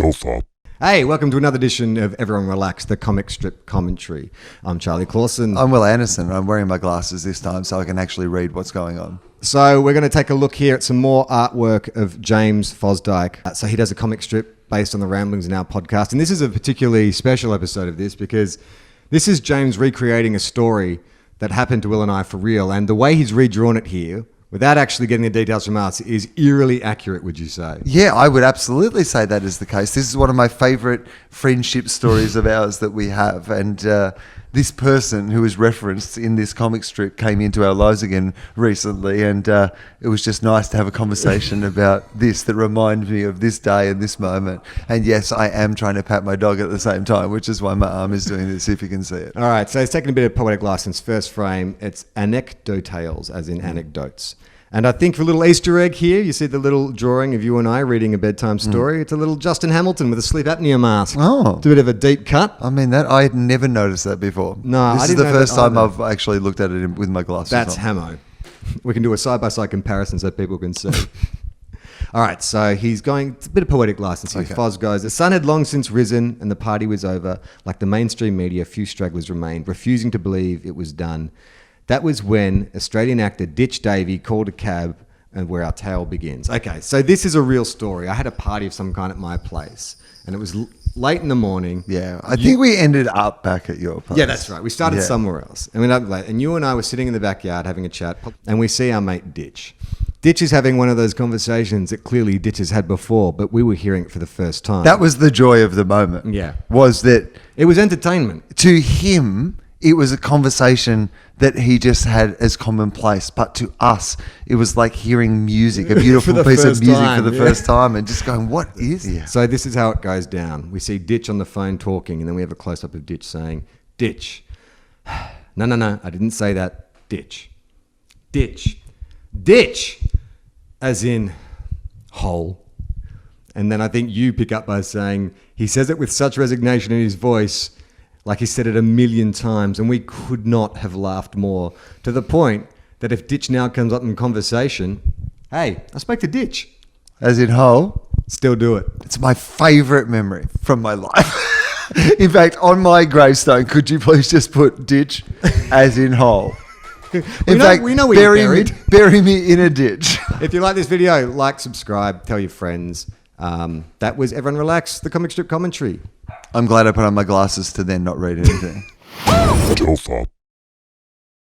TOFOP. Hey, welcome to another edition of Everyone Relax, the comic strip commentary. I'm Charlie Clausen. I'm Wil Anderson. I'm wearing my glasses this time so I can actually read what's going on. So we're going to take a look here at some more artwork of James Fosdyke. So he does a comic strip based on the ramblings in our podcast. And this is a particularly special episode of this because this is James recreating a story that happened to Wil and I for real. And the way he's redrawn it here, without actually getting the details from us, is eerily accurate, would you say? Yeah, I would absolutely say that is the case. This is one of my favourite friendship stories of ours that we have. And this person who is referenced in this comic strip came into our lives again recently. And it was just nice to have a conversation about this that reminds me of this day and this moment. And yes, I am trying to pat my dog at the same time, which is why my arm is doing this, if you can see it. All right, so he's taking a bit of poetic license. First frame, it's anecdotales, as in anecdotes. And I think for a little Easter egg here, you see the little drawing of you and I reading a bedtime story. It's a little Justin Hamilton with a sleep apnea mask. Oh. It's a bit of a deep cut. I mean, that I had never noticed that before. No, this I is didn't the know first that time either. I've actually looked at it with my glasses That's on. Hamo. We can do a side-by-side comparison so people can see. All right, so he's going, it's a bit of poetic license here. Okay. Foz goes, the sun had long since risen and the party was over. Like the mainstream media, few stragglers remained, refusing to believe it was done. That was when Australian actor Ditch Davey called a cab and where our tale begins. Okay, so this is a real story. I had a party of some kind at my place and it was late in the morning. Yeah, I think we ended up back at your place. Yeah, that's right. We started Yeah. somewhere else. And we ended up late. And you and I were sitting in the backyard having a chat and we see our mate Ditch. Ditch is having one of those conversations that clearly Ditch has had before, but we were hearing it for the first time. That was the joy of the moment. Yeah. Was that It was entertainment. to him, it was a conversation that he just had as commonplace. But to us, it was like hearing music, a beautiful the piece of first music time, for the yeah. first time and just going, what is this? So this is how it goes down. We see Ditch on the phone talking, and then we have a close-up of Ditch saying, Ditch. No, I didn't say that. Ditch. Ditch. Ditch. As in, hole. And then I think you pick up by saying, he says it with such resignation in his voice, like he said it 1,000,000 times, and we could not have laughed more, to the point that if Ditch now comes up in conversation, hey, I spoke to Ditch. As in whole. Still do it. It's my favourite memory from my life. In fact, on my gravestone, could you please just put ditch as in hole? We know where you're buried. Bury me in a ditch. If you like this video, like, subscribe, tell your friends. That was Everyone Relax, the comic strip commentary. I'm glad I put on my glasses to then not read anything. TOFOP.